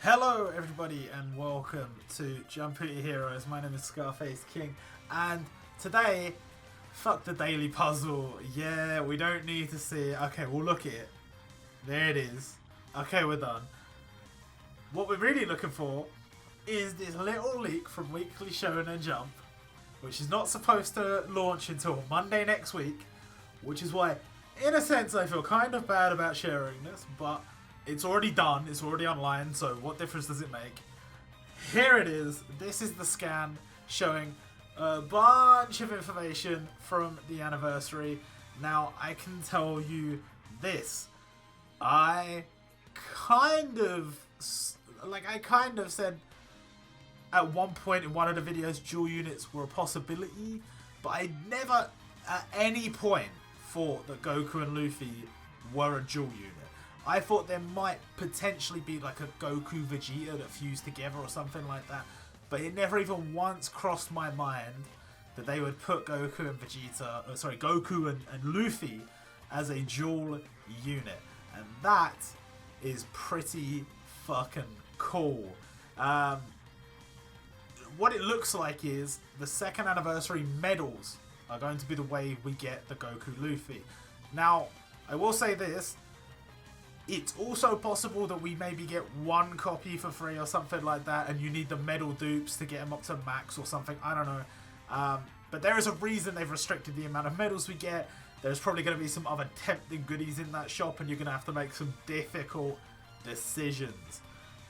Hello everybody and welcome to Jumputi Heroes. My name is Scarface King and today, fuck the daily puzzle. Yeah, we don't need to see it. Okay, we'll look at it. There it is. Okay, we're done. What we're really looking for is this little leak from Weekly Shonen Jump, which is not supposed to launch until Monday next week, which is why, in a sense, I feel kind of bad about sharing this, but it's already done, it's already online, so what difference does it make? Here it is. This is the scan showing a bunch of information from the anniversary. Now, I can tell you this. I kind of said at one point in one of the videos dual units were a possibility, but I never at any point thought that Goku and Luffy were a dual unit. I thought there might potentially be like a Goku Vegeta that fused together or something like that, but it never even once crossed my mind that they would put Goku and Luffy as a dual unit, and that is pretty fucking cool. What it looks like is the second anniversary medals are going to be the way we get the Goku Luffy. Now, I will say this. It's also possible that we maybe get one copy for free or something like that, and you need the medal dupes to get them up to max or something. I don't know. But there is a reason they've restricted the amount of medals we get. There's probably going to be some other tempting goodies in that shop, and you're going to have to make some difficult decisions.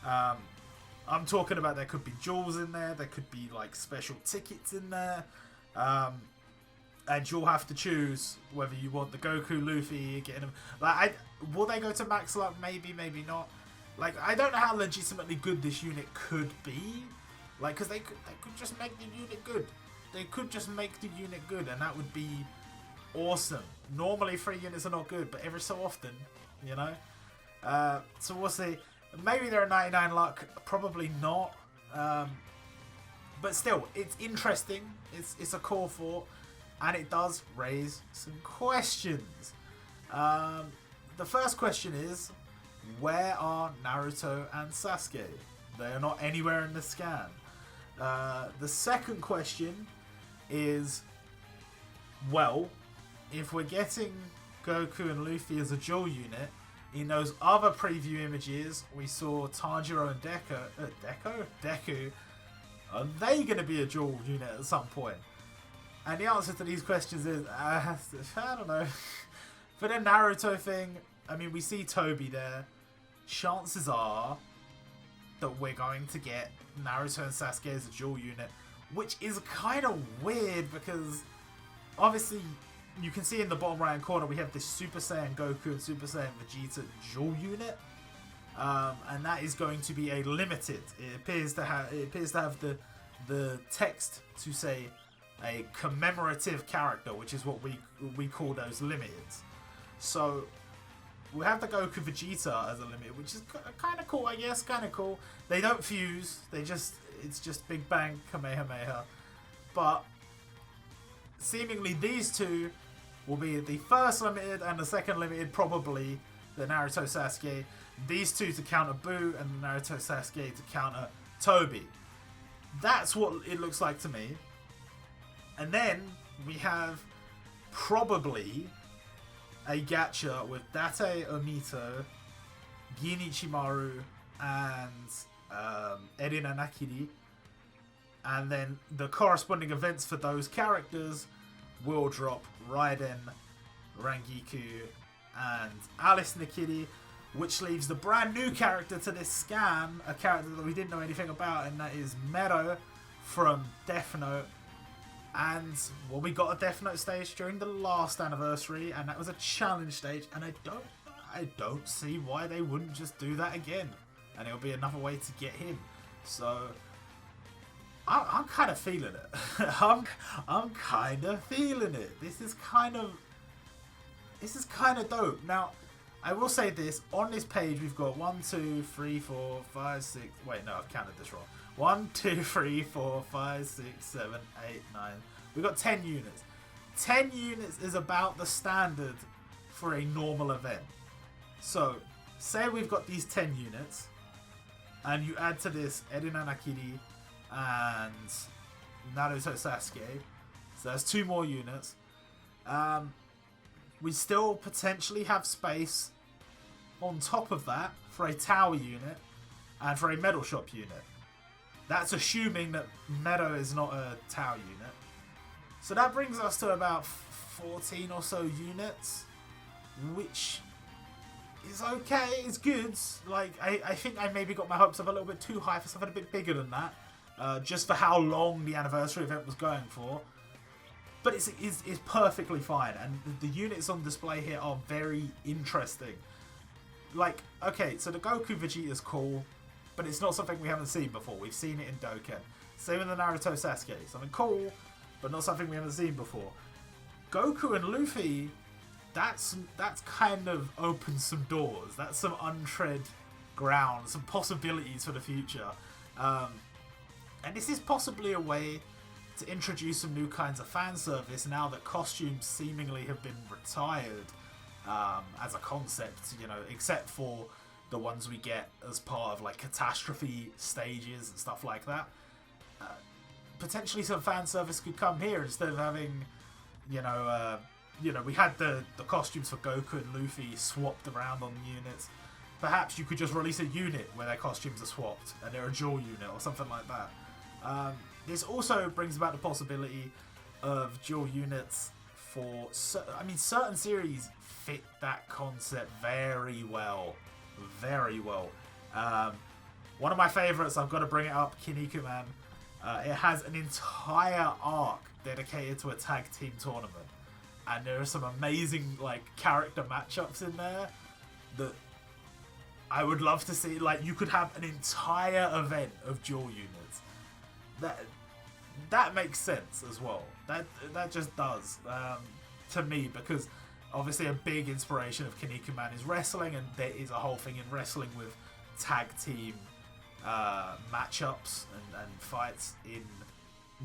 I'm talking about there could be jewels in there. There could be like special tickets in there. And you'll have to choose whether you want the Goku, Luffy, getting them. Like, will they go to max luck? Maybe, maybe not. Like, I don't know how legitimately good this unit could be. Like, because they could just make the unit good. They could just make the unit good, and that would be awesome. Normally, 3 units are not good, but every so often, you know. So we'll see. Maybe they're a 99 luck. Probably not. But still, it's interesting. It's a call for. And it does raise some questions. The first question is, where are Naruto and Sasuke? They are not anywhere in the scan. The second question is, well, if we're getting Goku and Luffy as a dual unit, in those other preview images, we saw Tanjiro and Deku. Are they going to be a dual unit at some point? And the answer to these questions is, I don't know. For the Naruto thing, I mean, we see Toby there. Chances are that we're going to get Naruto and Sasuke as a dual unit, which is kind of weird because obviously you can see in the bottom right hand corner we have this Super Saiyan Goku and Super Saiyan Vegeta dual unit, and that is going to be a limited. It appears to have the text to say a commemorative character, which is what we call those limiteds. So we have the Goku Vegeta as a limited, which is kind of cool, I guess. Kind of cool. They don't fuse. It's just Big Bang Kamehameha. But seemingly these two will be the first limited and the second limited, probably the Naruto Sasuke. These two to counter Boo and the Naruto Sasuke to counter Toby. That's what it looks like to me. And then we have probably a gacha with Date Omito, Gin Ichimaru, and Erina Nakiri. And then the corresponding events for those characters will drop Raiden, Rangiku, and Alice Nakiri, which leaves the brand new character to this scan, a character that we didn't know anything about, and that is Mero from Death Note. And, well, we got a Death Note stage during the last anniversary, and that was a challenge stage, and I don't see why they wouldn't just do that again. And it'll be another way to get him. So, I'm kind of feeling it. I'm kind of feeling it. This is kind of dope. Now, I will say this, on this page we've got 1, 2, 3, 4, 5, 6, wait, no, I've counted this wrong. 1, 2, 3, 4, 5, 6, 7, 8, 9. We've got 10 units. 10 units is about the standard for a normal event. So, say we've got these 10 units. And you add to this Eren Anakiri and Naruto Sasuke. So there's 2 more units. We still potentially have space on top of that for a tower unit and for a medal shop unit. That's assuming that Meadow is not a tower unit. So that brings us to about 14 or so units, which is okay, it's good. Like, I think I maybe got my hopes up a little bit too high for something a bit bigger than that, just for how long the anniversary event was going for. But it's perfectly fine, and the units on display here are very interesting. Like, okay, so the Goku Vegeta's cool, but it's not something we haven't seen before. We've seen it in Dokkan. Same with the Naruto Sasuke. Something cool, but not something we haven't seen before. Goku and Luffy, that's kind of opened some doors. That's some untread ground, some possibilities for the future. And this is possibly a way to introduce some new kinds of fan service now that costumes seemingly have been retired as a concept, you know, except for the ones we get as part of like catastrophe stages and stuff like that. Potentially some fan service could come here instead of having, you know, we had the costumes for Goku and Luffy swapped around on the units. Perhaps you could just release a unit where their costumes are swapped and they're a dual unit or something like that. This also brings about the possibility of dual units for... I mean, certain series fit that concept very well. Very well. One of my favourites, I've got to bring it up, Kinnikuman. It has an entire arc dedicated to a tag team tournament. And there are some amazing like character matchups in there that I would love to see. Like, you could have an entire event of dual units. That makes sense as well. That just does to me, because obviously a big inspiration of Kinnikuman is wrestling, and there is a whole thing in wrestling with tag team matchups and fights, in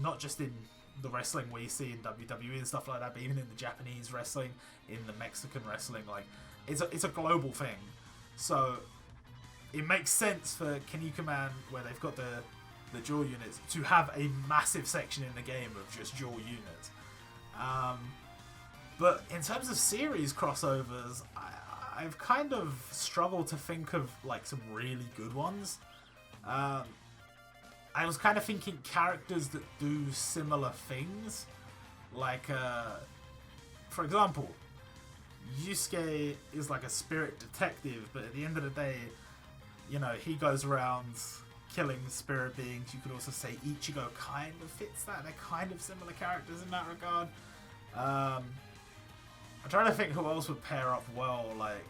not just in the wrestling we see in WWE and stuff like that, but even in the Japanese wrestling, in the Mexican wrestling. Like, it's a global thing. So it makes sense for Kinnikuman, where they've got the dual units, to have a massive section in the game of just dual units. But in terms of series crossovers, I've kind of struggled to think of like some really good ones. I was kind of thinking characters that do similar things. Like, for example, Yusuke is like a spirit detective, but at the end of the day, you know, he goes around killing spirit beings. You could also say Ichigo kind of fits that. They're kind of similar characters in that regard. I'm trying to think who else would pair up well. Like,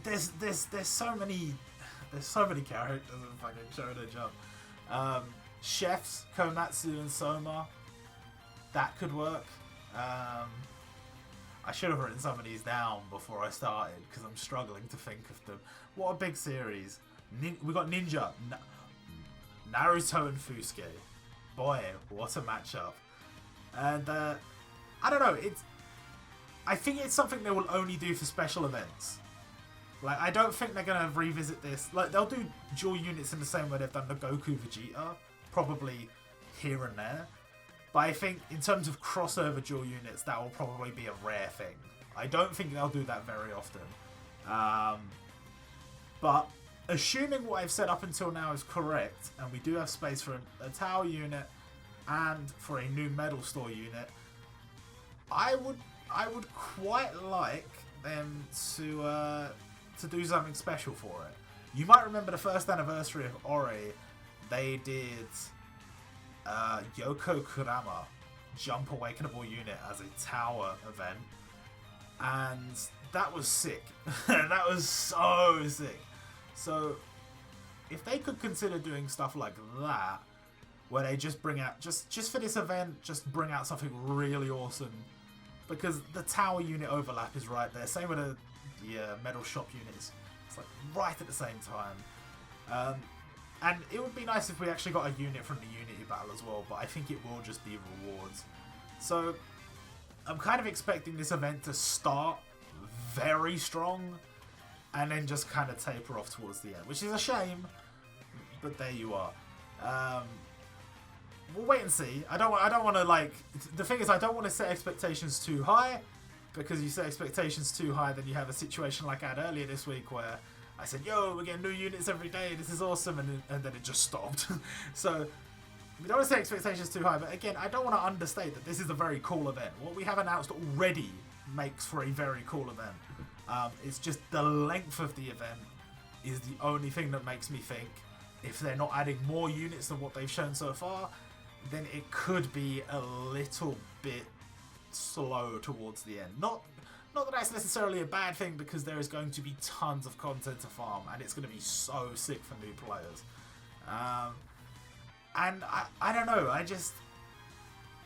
there's so many characters in fucking Shonen Jump. Chefs Komatsu and Soma, that could work. I should have written some of these down before I started, because I'm struggling to think of them. What a big series. We got Ninja, Naruto and Fusuke. Boy, what a matchup. And I don't know, I think it's something they will only do for special events. Like, I don't think they're going to revisit this. Like, they'll do dual units in the same way they've done the Goku Vegeta, probably here and there. But I think in terms of crossover dual units, that will probably be a rare thing. I don't think they'll do that very often. But assuming what I've said up until now is correct, and we do have space for a tower unit and for a new medal store unit, I would quite like them to do something special for it. You might remember the first anniversary of Ori, they did Yoko Kurama Jump Awakenable Unit as a tower event, and that was sick. That was so sick. So if they could consider doing stuff like that, where they just bring out, just for this event, just bring out something really awesome, because the tower unit overlap is right there. Same with the metal shop units. It's like right at the same time. And it would be nice if we actually got a unit from the Unity battle as well, but I think it will just be rewards. So I'm kind of expecting this event to start very strong, and then just kind of taper off towards the end, which is a shame, but there you are. We'll wait and see. I don't want to, like, the thing is, I don't want to set expectations too high, because you set expectations too high, then you have a situation like I had earlier this week where I said, yo, we're getting new units every day, this is awesome, and then it just stopped. So we don't want to set expectations too high, but again, I don't want to understate that this is a very cool event. What we have announced already makes for a very cool event. It's just the length of the event is the only thing that makes me think if they're not adding more units than what they've shown so far, then it could be a little bit slow towards the end. Not that that's necessarily a bad thing, because there is going to be tons of content to farm, and it's going to be so sick for new players. And I don't know,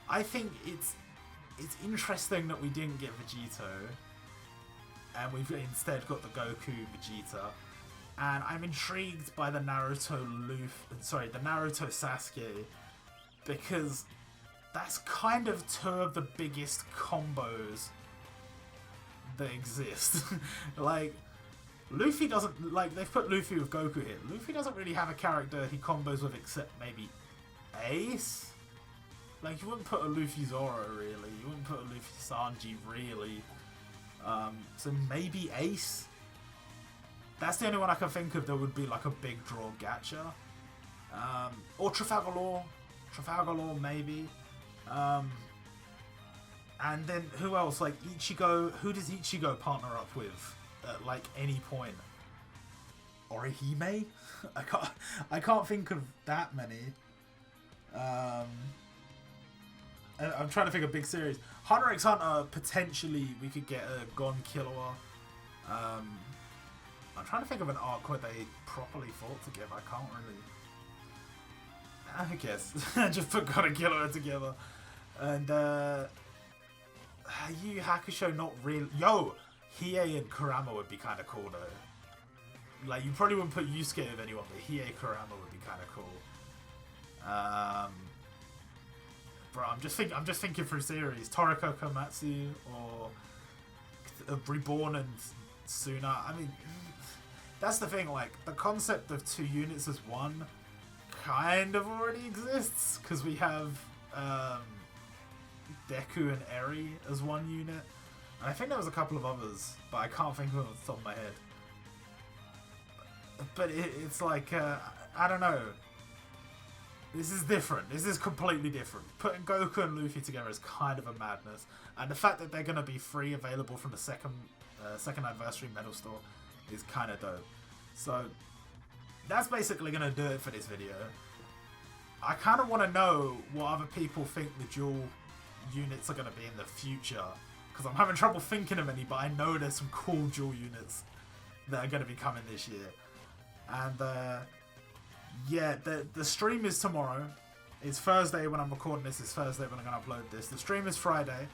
I think it's interesting that we didn't get Vegito, and we've instead got the Goku Vegeta, and I'm intrigued by the Naruto Sasuke, because that's kind of two of the biggest combos that exist. Like, Luffy doesn't, like, they've put Luffy with Goku here. Luffy doesn't really have a character he combos with except maybe Ace? Like, you wouldn't put a Luffy Zoro, really. You wouldn't put a Luffy Sanji, really. So maybe Ace? That's the only one I can think of that would be like a big draw gacha. Or Trafalgar Law. Trafalgar Law, maybe. And then who else? Like Ichigo. Who does Ichigo partner up with at like any point? Orihime? I can't think of that many. I'm trying to think of big series. Hunter x Hunter, potentially we could get a Gon Killua. I'm trying to think of an arc where they properly fought together. I can't really. I guess just put Gon and Killua together. And Yu Yu Hakusho, not really. Yo, Hiei and Kurama would be kind of cool though. Like, you probably wouldn't put Yusuke with anyone, but Hiei Kurama would be kind of cool. Bro, I'm just thinking through series. Toriko Komatsu or Reborn and Suna. I mean, that's the thing. Like, the concept of two units as one kind of already exists, because we have Deku and Eri as one unit, and I think there was a couple of others, but I can't think of them off the top of my head. But it's like, I don't know. This is different. This is completely different. Putting Goku and Luffy together is kind of a madness, and the fact that they're going to be free available from the second anniversary medal store is kind of dope. So that's basically going to do it for this video. I kind of want to know what other people think the dual units are going to be in the future, because I'm having trouble thinking of any, but I know there's some cool dual units that are going to be coming this year. And yeah, the stream is tomorrow. It's Thursday when I'm recording this. It's Thursday when I'm going to upload this. The stream is Friday.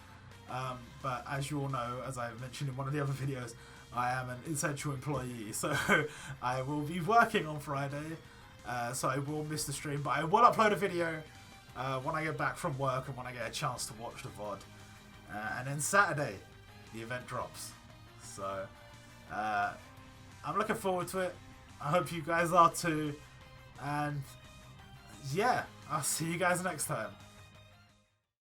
But as you all know, as I mentioned in one of the other videos, I am an essential employee. So I will be working on Friday. So I will miss the stream. But I will upload a video when I get back from work and when I get a chance to watch the VOD. And then Saturday, the event drops. So I'm looking forward to it. I hope you guys are too. And yeah, I'll see you guys next time.